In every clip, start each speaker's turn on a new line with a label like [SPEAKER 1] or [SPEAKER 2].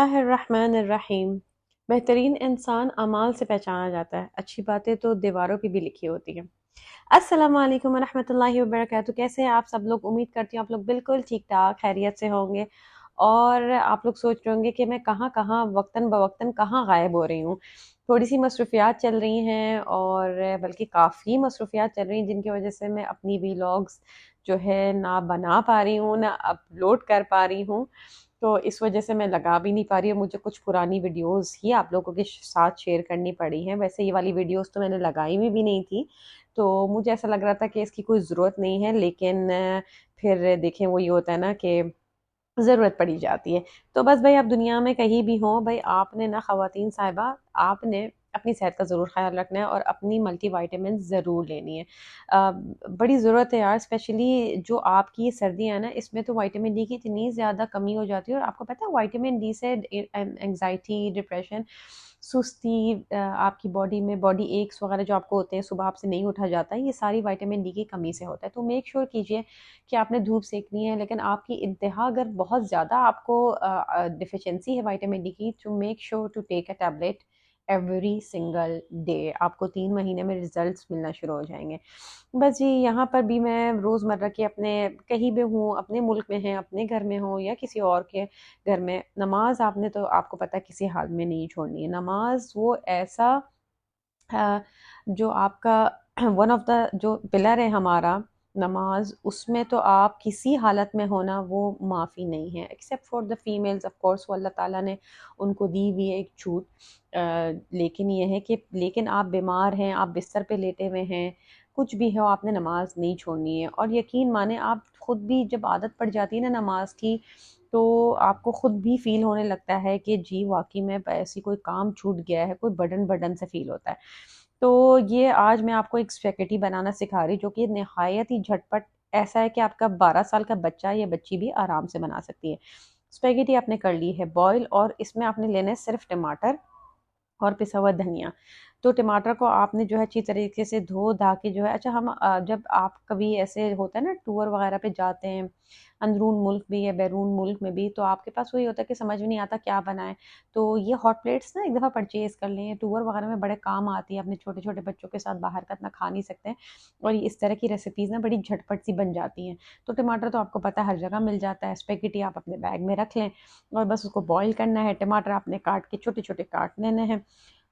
[SPEAKER 1] बिस्मिल्लाहिर्रहमानिर्रहीम। बेहतरीन इंसान अमाल से पहचाना जाता है, अच्छी बातें तो दीवारों पे भी लिखी होती हैं। अस्सलाम वालेकुम वरहमतुल्लाहि वबरकातुहू। कैसे हैं आप सब लोग? उम्मीद करती हूँ आप लोग बिल्कुल ठीक ठाक खैरियत से होंगे। और आप लोग सोच रहे होंगे कि मैं कहाँ कहाँ वक्तन बवक्तन कहाँ गायब हो रही हूँ। थोड़ी सी मसरूफियात चल रही हैं, और बल्कि काफ़ी मसरूफियात चल रही हैं, जिनकी वजह से मैं अपनी वीलॉग्स जो है ना बना पा रही हूँ ना अपलोड कर पा रही हूँ। तो इस वजह से मैं लगा भी नहीं पा रही हूँ। मुझे कुछ पुरानी वीडियोस ही आप लोगों के साथ शेयर करनी पड़ी हैं। वैसे ये वाली वीडियोस तो मैंने लगाई भी नहीं थी, तो मुझे ऐसा लग रहा था कि इसकी कोई ज़रूरत नहीं है, लेकिन फिर देखें वो ये होता है ना कि ज़रूरत पड़ी जाती है। तो बस भाई, आप दुनिया में कहीं भी हों भाई, आपने ना ख़वातीन साहिबा, आपने अपनी सेहत का ज़रूर ख़्याल रखना है और अपनी मल्टीविटामिन ज़रूर लेनी है। बड़ी ज़रूरत है यार, स्पेशली जो आपकी ये सर्दियाँ हैं ना, इसमें तो विटामिन डी की इतनी ज़्यादा कमी हो जाती है। और आपको पता है विटामिन डी से एंग्जाइटी, डिप्रेशन, सुस्ती, आपकी बॉडी में बॉडी एक्स वगैरह जो आपको होते हैं, सुबह आपसे नहीं उठा जाता, ये सारी विटामिन डी की कमी से होता है। तो मेक श्योर कीजिए कि आपने धूप सेकनी है, लेकिन आपकी इंतहा अगर बहुत ज़्यादा आपको डिफिशेंसी है विटामिन डी की, तो make sure to take a tablet every single day. आपको 3 महीने में रिजल्ट्स मिलना शुरू हो जाएंगे। बस जी, यहाँ पर भी मैं रोज़मर्रा के अपने कहीं भी हूँ, अपने मुल्क में हैं, अपने घर में हूँ या किसी और के घर में, नमाज आपने तो आपको पता है किसी हाल में नहीं छोड़नी है। नमाज वो ऐसा जो आपका वन ऑफ द जो पिलर है हमारा, नमाज, उसमें तो आप किसी हालत में होना वो माफ़ी नहीं है, except for the females of course, वो अल्लाह ताला ने उनको दी हुई है एक छूट। लेकिन ये है कि लेकिन आप बीमार हैं, आप बिस्तर पे लेटे हुए हैं, कुछ भी हो, आपने नमाज नहीं छोड़नी है। और यकीन माने, आप खुद भी जब आदत पड़ जाती है ना नमाज की, तो आपको खुद भी फील होने लगता है कि जी वाकई में ऐसी कोई काम छूट गया है, कोई बर्डन बर्डन से फील होता है। तो ये आज मैं आपको एक स्पेगेटी बनाना सिखा रही, जो कि नहायत ही झटपट ऐसा है कि आपका 12 साल का बच्चा या बच्ची भी आराम से बना सकती है। स्पेगेटी आपने कर ली है बॉईल, और इसमें आपने लेने सिर्फ टमाटर और पिसा हुआ धनिया। तो टमाटर को आपने जो है अच्छी तरीके से धो धा के जो है, अच्छा हम जब आप कभी ऐसे होता है ना टूर वगैरह पे जाते हैं, अंदरून मुल्क भी या बैरून मुल्क में भी, तो आपके पास वही होता है कि समझ में नहीं आता क्या बनाएं। तो ये हॉट प्लेट्स ना एक दफ़ा परचेज कर लें, टूर वगैरह में बड़े काम आती है। अपने छोटे छोटे बच्चों के साथ बाहर का इतना खा नहीं सकते हैं, और ये इस तरह की रेसिपीज़ ना बड़ी झटपट सी बन जाती हैं। तो टमाटर तो आपको पता है हर जगह मिल जाता है। स्पेगेटी आप अपने बैग में रख लें, और बस उसको बॉईल करना है। टमाटर आपने काट के छोटे छोटे काट लेने हैं,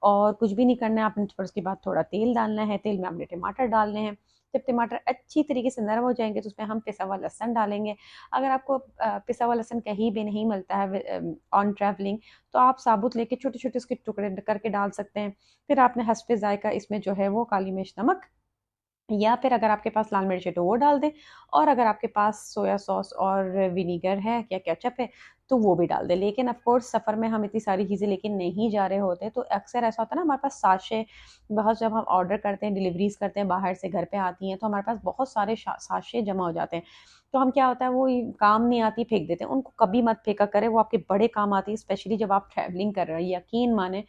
[SPEAKER 1] और कुछ भी नहीं करना है आपने। फिर उसके बाद थोड़ा तेल डालना है, तेल में आपने टमाटर डालने हैं। जब टमाटर अच्छी तरीके से नरम हो जाएंगे, तो उसमें हम पिसा हुआ लहसन डालेंगे। अगर आपको पिसा हुआ लहसन कहीं भी नहीं मिलता है ऑन ट्रैवलिंग, तो आप साबुत लेके छोटे छोटे उसके टुकड़े करके डाल सकते हैं। फिर आपने हस्बे जायका इसमें जो है वो काली मिर्च, नमक, या फिर अगर आपके पास लाल मिर्च है तो वो डाल दें, और अगर आपके पास सोया सॉस और विनीगर है या केचप है तो वो भी डाल दें। लेकिन ऑफ कोर्स सफ़र में हम इतनी सारी चीज़ें लेके नहीं जा रहे होते, तो अक्सर ऐसा होता है ना, हमारे पास साशे बहुत, जब हम ऑर्डर करते हैं, डिलीवरीज करते हैं, बाहर से घर पे आती हैं, तो हमारे पास बहुत सारे साशे जमा हो जाते हैं। तो हम क्या होता है, वो काम नहीं आती फेंक देते हैं। उनको कभी मत फेंका करें, वो आपके बड़े काम आती है, स्पेशली जब आप ट्रैवलिंग कर रहे हैं। यकीन माने,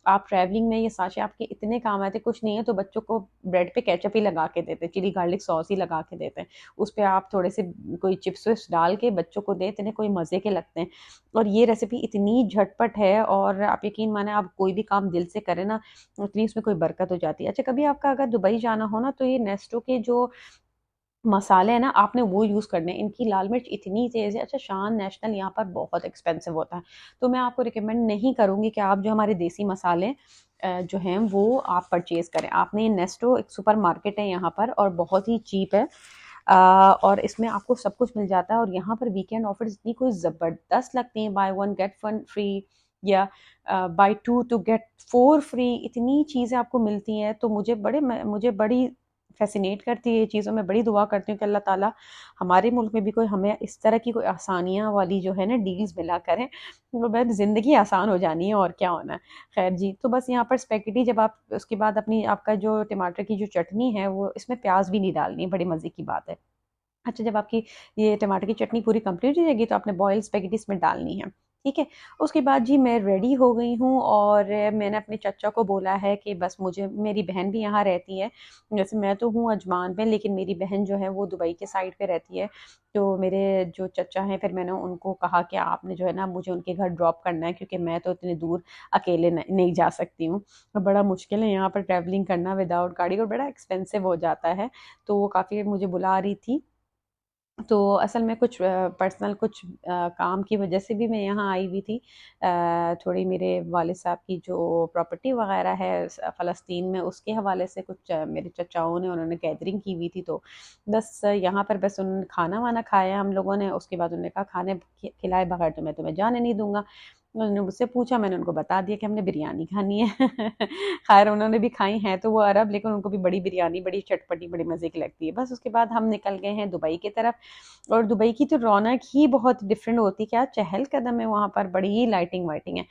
[SPEAKER 1] आप ट्रैवलिंग में ये साँचे आपके इतने काम आते हैं। कुछ नहीं है तो बच्चों को ब्रेड पे केचप ही लगा के देते हैं, चिली गार्लिक सॉस ही लगा के देते हैं। उस पे आप थोड़े से कोई चिप्स विप्स डाल के बच्चों को दें, इतने कोई मज़े के लगते हैं। और ये रेसिपी इतनी झटपट है, और आप यकीन माने, आप कोई भी काम दिल से करें ना, उतनी उसमें कोई बरकत हो जाती है। अच्छा, कभी आपका अगर दुबई जाना हो ना, तो ये नेस्टो के जो मसाले हैं ना, आपने वो यूज़ करने हैं। इनकी लाल मिर्च इतनी तेज़ है। अच्छा, शान नेशनल यहाँ पर बहुत एक्सपेंसिव होता है, तो मैं आपको रिकमेंड नहीं करूँगी कि आप जो हमारे देसी मसाले जो हैं वो आप परचेज़ करें। आपने ये नेस्टो एक सुपर मार्केट है यहाँ पर, और बहुत ही चीप है। और इसमें आपको सब कुछ मिल जाता है। और यहाँ पर वीकेंड ऑफर्स इतनी कोई ज़बरदस्त लगती हैं, buy one get one free, या buy two two get four free, इतनी चीज़ें आपको मिलती हैं। तो मुझे बड़ी फैसिनेट करती है ये चीज़ों में। बड़ी दुआ करती हूँ कि अल्लाह ताला हमारे मुल्क में भी कोई हमें इस तरह की कोई आसानियाँ वाली जो है ना डील्स मिला करें, तो बस ज़िंदगी आसान हो जानी है, और क्या होना है। खैर जी, तो बस यहाँ पर स्पेगेटी जब आप उसके बाद अपनी आपका जो टमाटर की जो चटनी है, वो इसमें प्याज भी नहीं डालनी, बड़ी मज़े की बात है। अच्छा, जब आपकी ये टमाटर की चटनी पूरी कंप्लीट हो जाएगी, तो आपने बॉयल स्पेगेटी इसमें डालनी है। ठीक है। उसके बाद जी मैं रेडी हो गई हूँ और मैंने अपने चचा को बोला है कि बस मुझे, मेरी बहन भी यहाँ रहती है, जैसे मैं तो हूँ अजमान में, लेकिन मेरी बहन जो है वो दुबई के साइड पे रहती है। तो मेरे जो चचा हैं, फिर मैंने उनको कहा कि आपने जो है ना मुझे उनके घर ड्रॉप करना है, क्योंकि मैं तो इतनी दूर अकेले नहीं जा सकती हूँ। तो बड़ा मुश्किल है यहाँ पर ट्रैवलिंग करना विदाउट गाड़ी, और बड़ा एक्सपेंसिव हो जाता है। तो वो काफ़ी मुझे बुला रही थी। तो असल में कुछ पर्सनल कुछ काम की वजह से भी मैं यहाँ आई हुई थी। थोड़ी मेरे वालिद साहब की जो प्रॉपर्टी वगैरह है फ़लस्तीन में, उसके हवाले से कुछ मेरे चचाओं ने, उन्होंने गैदरिंग की हुई थी। तो बस यहाँ पर बस उन्होंने खाना वाना खाया हम लोगों ने। उसके बाद उन्होंने कहा खाने खिलाए बगैर तो मैं तुम्हें जाने नहीं दूंगा। उन्होंने मुझसे पूछा, मैंने उनको बता दिया कि हमने बिरयानी खानी है। खैर उन्होंने भी खाई हैं, तो वो अरब, लेकिन उनको भी बड़ी बिरयानी, बड़ी चटपटी, बड़ी मज़े की लगती है। बस उसके बाद हम निकल गए हैं दुबई की तरफ। और दुबई की तो रौनक ही बहुत डिफरेंट होती है, क्या चहल कदम है वहाँ पर, बड़ी लाइटिंग वाइटिंग है।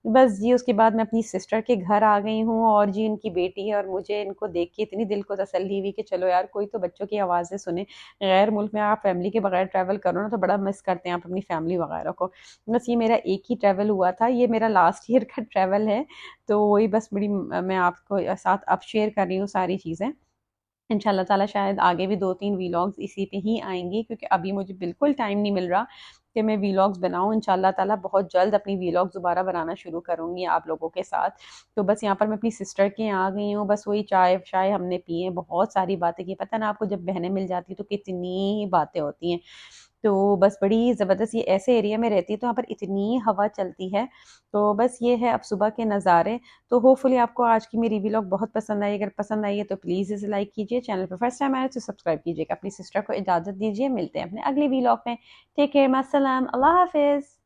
[SPEAKER 1] बस जी उसके बाद मैं अपनी सिस्टर के घर आ गई हूँ, और जी इनकी बेटी है, और मुझे इनको देख के इतनी दिल को तसल्ली हुई कि चलो यार कोई तो बच्चों की आवाज़ें सुने। गैर मुल्क में आप फैमिली के बगैर ट्रैवल करो ना तो बड़ा मिस करते हैं आप अपनी फैमिली वगैरह को। बस ये मेरा एक ही ट्रैवल हुआ था, ये मेरा लास्ट ईयर का ट्रैवल है। तो वही बस बड़ी मैं आपको साथ अब शेयर कर रही हूँ सारी चीज़ें। इंशाल्लाह ताला शायद आगे भी 2-3 व्लॉग्स इसी पे ही आएँगी, क्योंकि अभी मुझे बिल्कुल टाइम नहीं मिल रहा कि मैं व्लॉग्स बनाऊँ। इंशाल्लाह ताला बहुत जल्द अपनी व्लॉग्स दोबारा बनाना शुरू करूँगी आप लोगों के साथ। तो बस यहाँ पर मैं अपनी सिस्टर के यहाँ आ गई हूँ, बस वही चाय-शाय हमने पिए, बहुत सारी बातें की। पता है ना आपको, जब बहनें मिल जाती हैं तो कितनी बातें होती हैं। तो बस बड़ी ज़बरदस्त, ये ऐसे एरिया में रहती है तो यहाँ पर इतनी हवा चलती है। तो बस ये है अब सुबह के नज़ारे। तो होपफुली आपको आज की मेरी व्लॉग बहुत पसंद आई। अगर पसंद आई है तो प्लीज़ इसे लाइक कीजिए, चैनल पर फर्स्ट टाइम आए तो सब्सक्राइब कीजिएगा। अपनी सिस्टर को इजाज़त दीजिए, मिलते हैं अपने अगली व्लॉग में। टेक केयर, मास्सलाम, अल्लाह हाफ़िज़।